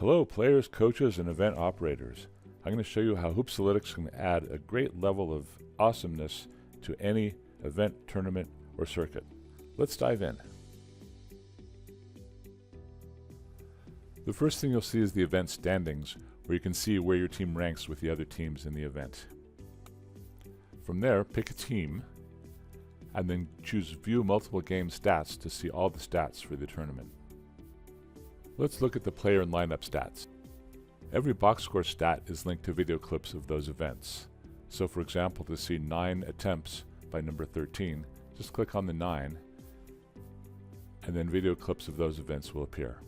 Hello players, coaches, and event operators. I'm going to show you how Hoopsalytics can add a great level of awesomeness to any event, tournament, or circuit. Let's dive in. The first thing you'll see is the event standings, where you can see where your team ranks with the other teams in the event. From there, pick a team, and then choose View Multiple Game Stats to see all the stats for the tournament. Let's look at the player and lineup stats. Every box score stat is linked to video clips of those events. So for example, to see 9 attempts by number 13, just click on the 9, and then video clips of those events will appear.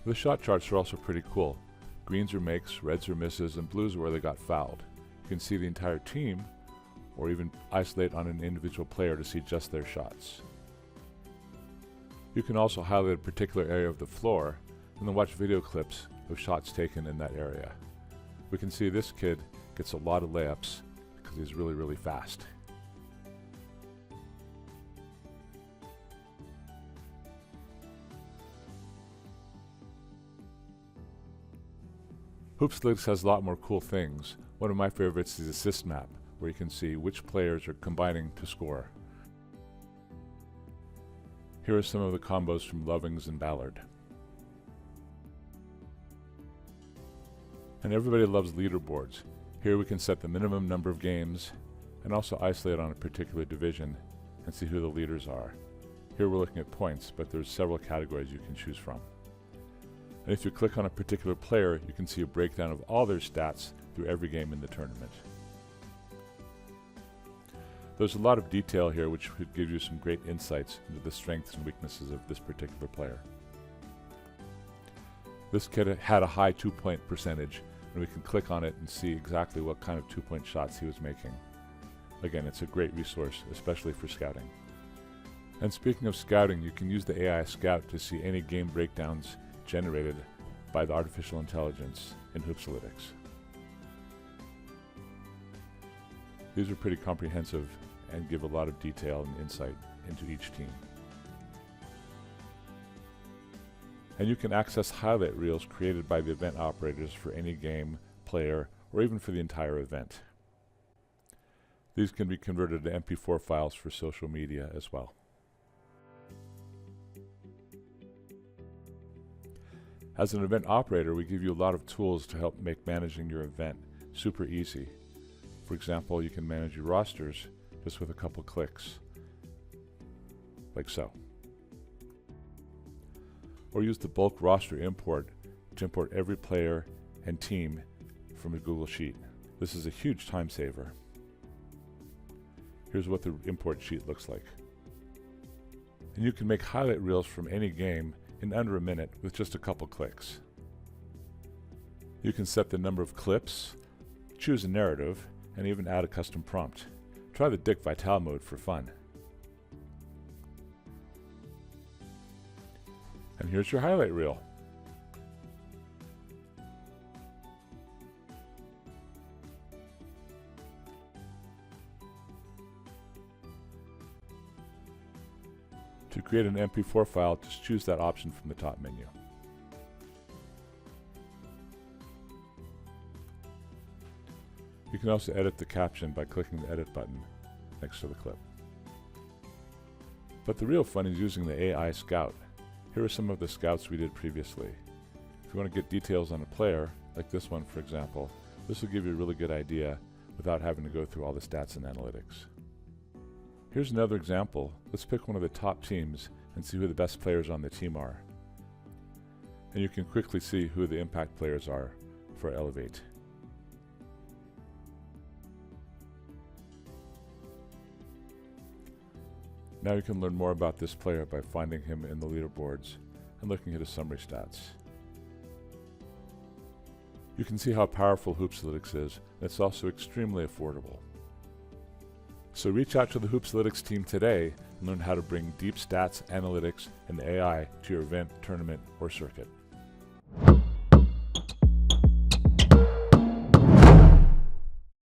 The shot charts are also pretty cool. Greens are makes, reds are misses, and blues are where they got fouled. You can see the entire team, or even isolate on an individual player to see just their shots. You can also highlight a particular area of the floor, and then watch video clips of shots taken in that area. We can see this kid gets a lot of layups because he's really fast. Hoopsalytics has a lot more cool things. One of my favorites is the assist map, where you can see which players are combining to score. Here are some of the combos from Lovings and Ballard. And everybody loves leaderboards. Here we can set the minimum number of games and also isolate on a particular division and see who the leaders are. Here we're looking at points, but there's several categories you can choose from. And if you click on a particular player, you can see a breakdown of all their stats through every game in the tournament. There's a lot of detail here which could give you some great insights into the strengths and weaknesses of this particular player. This kid had a high 2-point percentage, and we can click on it and see exactly what kind of 2-point shots he was making. Again, it's a great resource, especially for scouting. And speaking of scouting, you can use the AI Scout to see any game breakdowns generated by the artificial intelligence in Hoopsalytics. These are pretty comprehensive and give a lot of detail and insight into each team. And you can access highlight reels created by the event operators for any game, player, or even for the entire event. These can be converted to MP4 files for social media as well. As an event operator, we give you a lot of tools to help make managing your event super easy. For example, you can manage your rosters just with a couple clicks, like so. Or use the bulk roster import to import every player and team from a Google Sheet. This is a huge time saver. Here's what the import sheet looks like. And you can make highlight reels from any game in under a minute with just a couple clicks. You can set the number of clips, choose a narrative, and even add a custom prompt. Try the Dick Vitale mode for fun. And here's your highlight reel. To create an MP4 file, just choose that option from the top menu. You can also edit the caption by clicking the edit button next to the clip. But the real fun is using the AI Scout. Here are some of the scouts we did previously. If you want to get details on a player, like this one for example, this will give you a really good idea without having to go through all the stats and analytics. Here's another example. Let's pick one of the top teams and see who the best players on the team are. And you can quickly see who the impact players are for Elevate. Now you can learn more about this player by finding him in the leaderboards and looking at his summary stats. You can see how powerful Hoopsalytics is, and it's also extremely affordable. So reach out to the Hoopsalytics team today and learn how to bring deep stats, analytics, and AI to your event, tournament, or circuit.